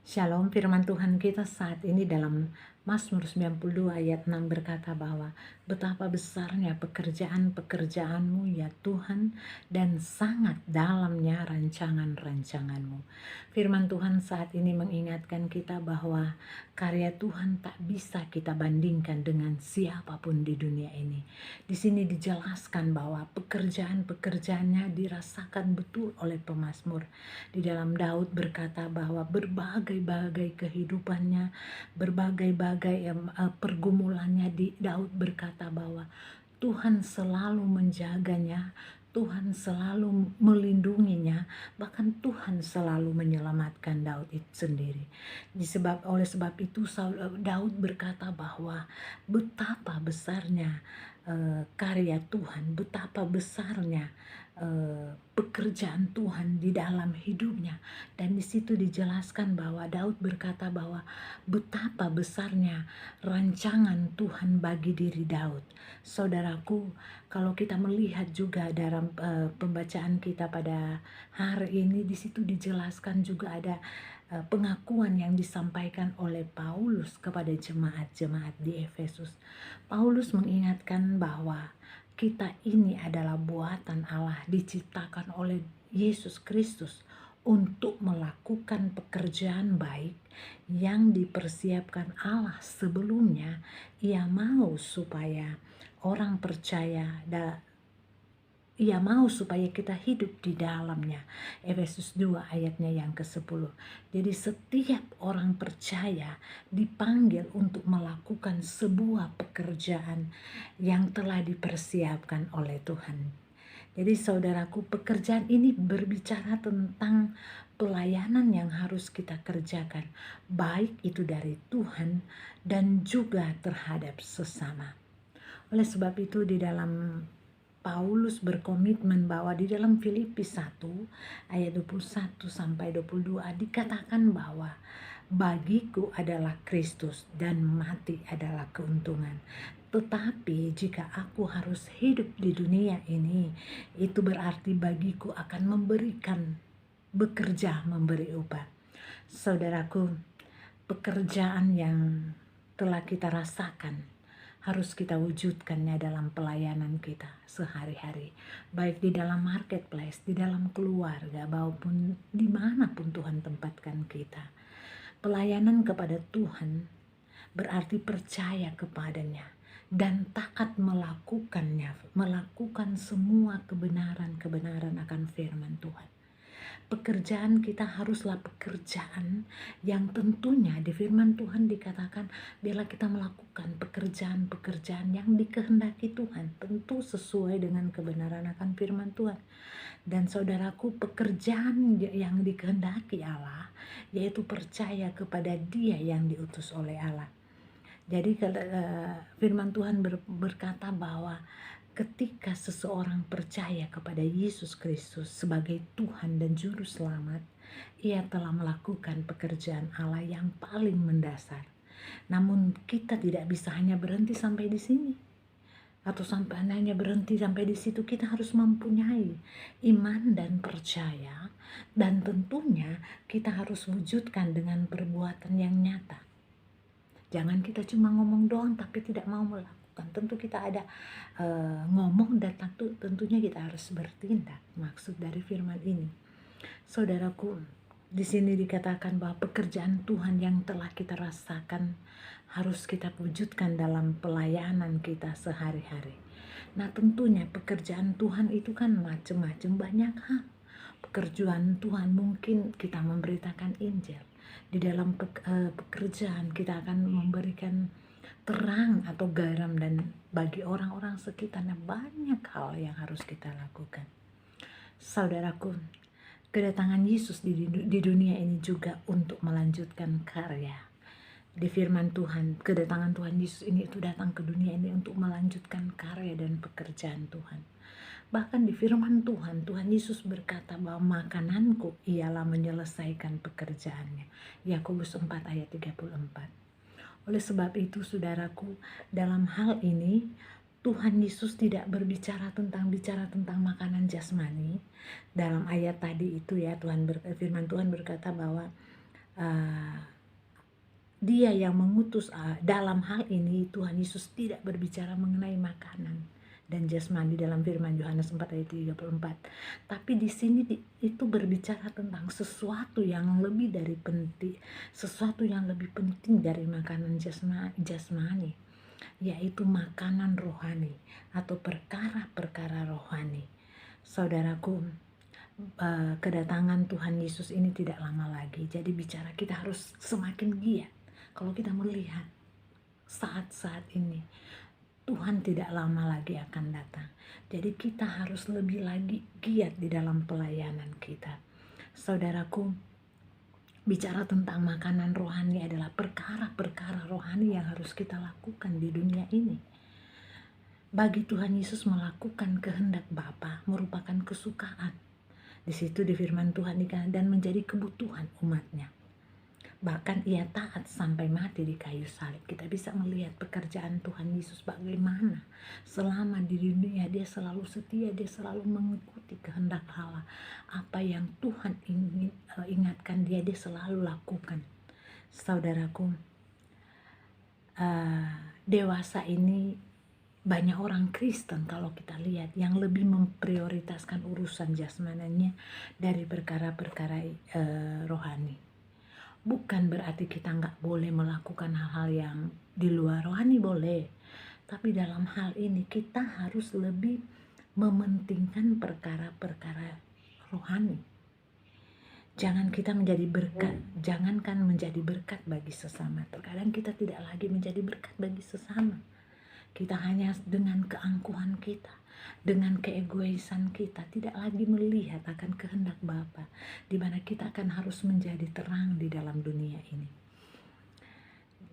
Shalom, firman Tuhan kita saat ini dalam Mazmur 92 ayat 6 berkata bahwa betapa besarnya pekerjaan-pekerjaanmu ya Tuhan, dan sangat dalamnya rancangan-rancanganmu. Firman Tuhan saat ini mengingatkan kita bahwa karya Tuhan tak bisa kita bandingkan dengan siapapun di dunia ini. Di sini dijelaskan bahwa pekerjaan-pekerjaannya dirasakan betul oleh pemazmur. Di dalam Daud berkata bahwa berbagai-bagai kehidupannya, berbagai-bagai pergumulannya, di Daud berkata bahwa Tuhan selalu menjaganya, Tuhan selalu melindunginya, bahkan Tuhan selalu menyelamatkan Daud itu sendiri. Oleh sebab itu Daud berkata bahwa betapa besarnya karya Tuhan, betapa besarnya pekerjaan Tuhan di dalam hidupnya. Dan di situ dijelaskan bahwa Daud berkata bahwa betapa besarnya rancangan Tuhan bagi diri Daud. Saudaraku, kalau kita melihat juga dalam pembacaan kita pada hari ini, di situ dijelaskan juga ada pengakuan yang disampaikan oleh Paulus kepada jemaat-jemaat di Efesus. Paulus mengingatkan bahwa kita ini adalah buatan Allah, diciptakan oleh Yesus Kristus untuk melakukan pekerjaan baik yang dipersiapkan Allah sebelumnya. Ia mau supaya orang percaya Ia mau supaya kita hidup di dalamnya. Efesus 2 ayatnya yang ke-10. Jadi setiap orang percaya dipanggil untuk melakukan sebuah pekerjaan yang telah dipersiapkan oleh Tuhan. Jadi saudaraku, pekerjaan ini berbicara tentang pelayanan yang harus kita kerjakan, baik itu dari Tuhan dan juga terhadap sesama. Oleh sebab itu di dalam Paulus berkomitmen bahwa di dalam Filipi 1 ayat 21 sampai 22 dikatakan bahwa bagiku adalah Kristus dan mati adalah keuntungan. Tetapi jika aku harus hidup di dunia ini, itu berarti bagiku akan bekerja memberi upah. Saudaraku, pekerjaan yang telah kita rasakan harus kita wujudkannya dalam pelayanan kita sehari-hari, baik di dalam marketplace, di dalam keluarga, maupun dimanapun Tuhan tempatkan kita. Pelayanan kepada Tuhan berarti percaya kepadanya dan taat melakukan semua kebenaran akan firman Tuhan. Pekerjaan kita haruslah pekerjaan yang tentunya di firman Tuhan dikatakan bila kita melakukan pekerjaan-pekerjaan yang dikehendaki Tuhan, tentu sesuai dengan kebenaran akan firman Tuhan. Dan saudaraku, pekerjaan yang dikehendaki Allah yaitu percaya kepada Dia yang diutus oleh Allah. Jadi firman Tuhan berkata bahwa ketika seseorang percaya kepada Yesus Kristus sebagai Tuhan dan Juru Selamat, ia telah melakukan pekerjaan Allah yang paling mendasar. Namun kita tidak bisa hanya berhenti sampai di sini, atau hanya berhenti sampai di situ. Kita harus mempunyai iman dan percaya, dan tentunya kita harus wujudkan dengan perbuatan yang nyata. Jangan kita cuma ngomong doang tapi tidak mau melakukan. Tentu kita ada ngomong dan tentunya kita harus bertindak. Maksud dari firman ini, saudaraku, di sini dikatakan bahwa pekerjaan Tuhan yang telah kita rasakan harus kita wujudkan dalam pelayanan kita sehari-hari. Nah, tentunya pekerjaan Tuhan itu kan macam-macam, banyak hal. Pekerjaan Tuhan mungkin kita memberitakan Injil. Di dalam pekerjaan kita akan memberikan terang atau garam dan bagi orang-orang sekitarnya. Banyak hal yang harus kita lakukan. Saudaraku, kedatangan Yesus di dunia ini juga untuk melanjutkan karya. Di firman Tuhan, kedatangan Tuhan Yesus ini itu datang ke dunia ini untuk melanjutkan karya dan pekerjaan Tuhan. Bahkan di firman Tuhan, Tuhan Yesus berkata bahwa makananku ialah menyelesaikan pekerjaannya. Yakobus 4 ayat 34. Oleh sebab itu, saudaraku, dalam hal ini Tuhan Yesus tidak bicara tentang makanan jasmani. Dalam ayat tadi itu ya, firman Tuhan berkata bahwa Dia yang mengutus. Dalam hal ini Tuhan Yesus tidak berbicara mengenai makanan dan jasmani dalam firman Yohanes 4 ayat 34. Tapi di sini itu berbicara tentang sesuatu yang lebih dari penting, sesuatu yang lebih penting dari makanan jasmani, yaitu makanan rohani atau perkara-perkara rohani. Saudaraku, kedatangan Tuhan Yesus ini tidak lama lagi. Jadi bicara kita harus semakin giat. Kalau kita melihat saat-saat ini, Tuhan tidak lama lagi akan datang. Jadi kita harus lebih lagi giat di dalam pelayanan kita. Saudaraku, bicara tentang makanan rohani adalah perkara-perkara rohani yang harus kita lakukan di dunia ini. Bagi Tuhan Yesus, melakukan kehendak Bapa merupakan kesukaan. Di situ di firman Tuhan dan menjadi kebutuhan umatnya. Bahkan ia taat sampai mati di kayu salib. Kita bisa melihat pekerjaan Tuhan Yesus bagaimana selama di dunia dia selalu setia, dia selalu mengikuti kehendak Allah. Apa yang Tuhan ingatkan dia selalu lakukan. Saudaraku, dewasa ini banyak orang Kristen kalau kita lihat yang lebih memprioritaskan urusan jasmaninya dari perkara-perkara rohani. Bukan berarti kita nggak boleh melakukan hal-hal yang di luar rohani, boleh. Tapi dalam hal ini kita harus lebih mementingkan perkara-perkara rohani. Jangan kita menjadi berkat, jangankan menjadi berkat bagi sesama. Terkadang kita tidak lagi menjadi berkat bagi sesama. Kita hanya dengan keangkuhan kita, dengan keegoisan kita, tidak lagi melihat akan kehendak Bapa, di mana kita akan harus menjadi terang di dalam dunia ini.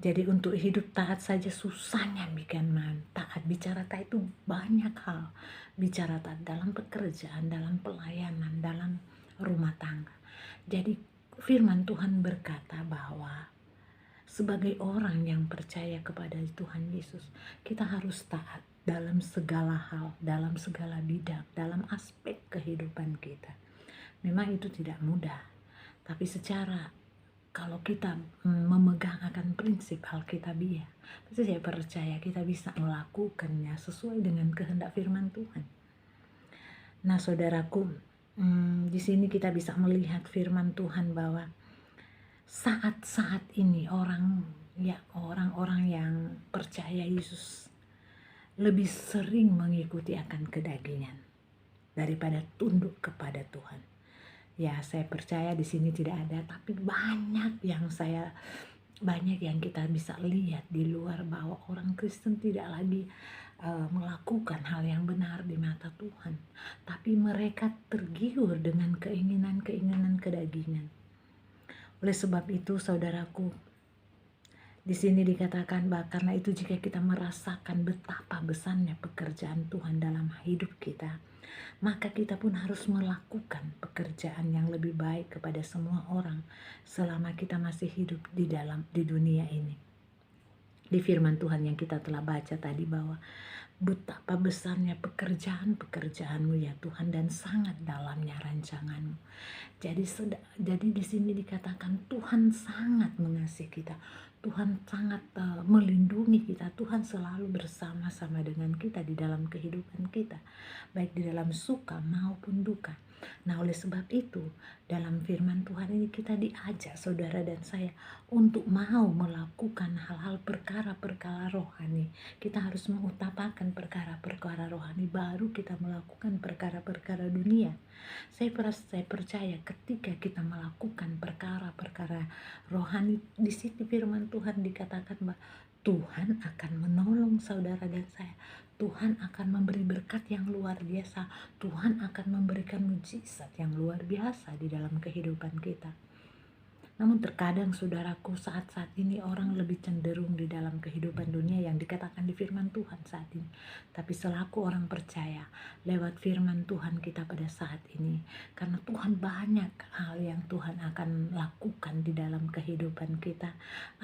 Jadi untuk hidup taat saja susahnya bikin taat. Bicara taat itu banyak hal. Bicara taat dalam pekerjaan, dalam pelayanan, dalam rumah tangga. Jadi firman Tuhan berkata bahwa sebagai orang yang percaya kepada Tuhan Yesus, kita harus taat dalam segala hal, dalam segala bidang, dalam aspek kehidupan kita. Memang itu tidak mudah, tapi secara kalau kita memegang akan prinsip Alkitabiah, pasti saya percaya kita bisa melakukannya sesuai dengan kehendak firman Tuhan. Nah, saudaraku, di sini kita bisa melihat firman Tuhan bahwa saat-saat ini orang-orang yang percaya Yesus lebih sering mengikuti akan kedagingan daripada tunduk kepada Tuhan. Ya, saya percaya di sini tidak ada, tapi banyak yang kita bisa lihat di luar bahwa orang Kristen tidak lagi melakukan hal yang benar di mata Tuhan, tapi mereka tergiur dengan keinginan-keinginan kedagingan. Oleh sebab itu, saudaraku, di sini dikatakan bahwa karena itu jika kita merasakan betapa besarnya pekerjaan Tuhan dalam hidup kita, maka kita pun harus melakukan pekerjaan yang lebih baik kepada semua orang selama kita masih hidup di dunia ini. Di firman Tuhan yang kita telah baca tadi bahwa betapa besarnya pekerjaan-pekerjaanmu ya Tuhan, dan sangat dalamnya rancanganmu. Jadi di sini dikatakan Tuhan sangat mengasihi kita. Tuhan sangat melindungi kita. Tuhan selalu bersama-sama dengan kita di dalam kehidupan kita, baik di dalam suka maupun duka. Nah, oleh sebab itu dalam firman Tuhan ini kita diajak, saudara dan saya, untuk mau melakukan hal-hal perkara-perkara rohani. Kita harus mengutamakan perkara-perkara rohani, baru kita melakukan perkara-perkara dunia. Saya percaya ketika kita melakukan perkara-perkara rohani, di situ firman Tuhan dikatakan bahwa Tuhan akan menolong saudara dan saya. Tuhan akan memberi berkat yang luar biasa. Tuhan akan memberikan mujizat yang luar biasa di dalam kehidupan kita. Namun terkadang saudaraku, saat-saat ini orang lebih cenderung di dalam kehidupan dunia yang dikatakan di firman Tuhan saat ini. Tapi selaku orang percaya, lewat firman Tuhan kita pada saat ini, karena Tuhan banyak hal yang Tuhan akan lakukan di dalam kehidupan kita,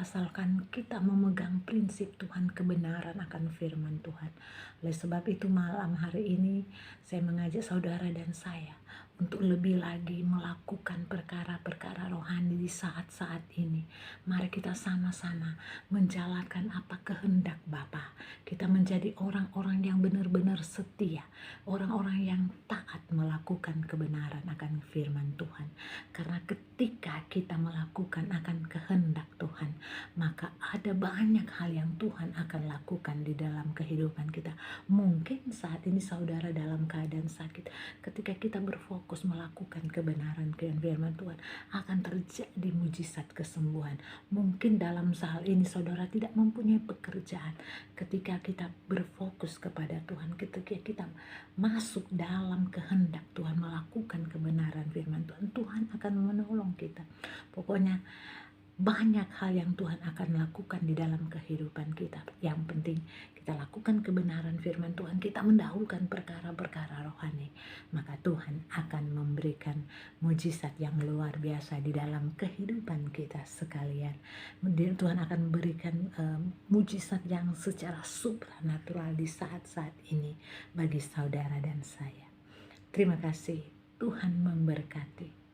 asalkan kita memegang prinsip Tuhan, kebenaran akan firman Tuhan. Oleh sebab itu malam hari ini saya mengajak saudara dan saya untuk lebih lagi melakukan perkara-perkara rohani di saat-saat ini. Mari kita sama-sama menjalankan apa kehendak Bapa. Kita menjadi orang-orang yang benar-benar setia, orang-orang yang taat melakukan kebenaran akan firman Tuhan. Karena ketika kita melakukan akan kehendak Tuhan, maka ada banyak hal yang Tuhan akan lakukan di dalam kehidupan kita. Mungkin saat ini saudara dalam keadaan sakit, ketika kita berfokus melakukan kebenaran firman Tuhan, akan terjadi mujizat kesembuhan. Mungkin dalam hal ini saudara tidak mempunyai pekerjaan, ketika kita berfokus kepada Tuhan, ketika kita masuk dalam kehendak Tuhan, melakukan kebenaran firman Tuhan, Tuhan akan menolong kita. Pokoknya banyak hal yang Tuhan akan lakukan di dalam kehidupan kita. Yang penting kita lakukan kebenaran firman Tuhan, kita mendahulukan perkara-perkara rohani, maka Tuhan akan memberikan mujizat yang luar biasa di dalam kehidupan kita sekalian. Tuhan akan memberikan mujizat yang secara supranatural di saat-saat ini bagi saudara dan saya. Terima kasih, Tuhan memberkati.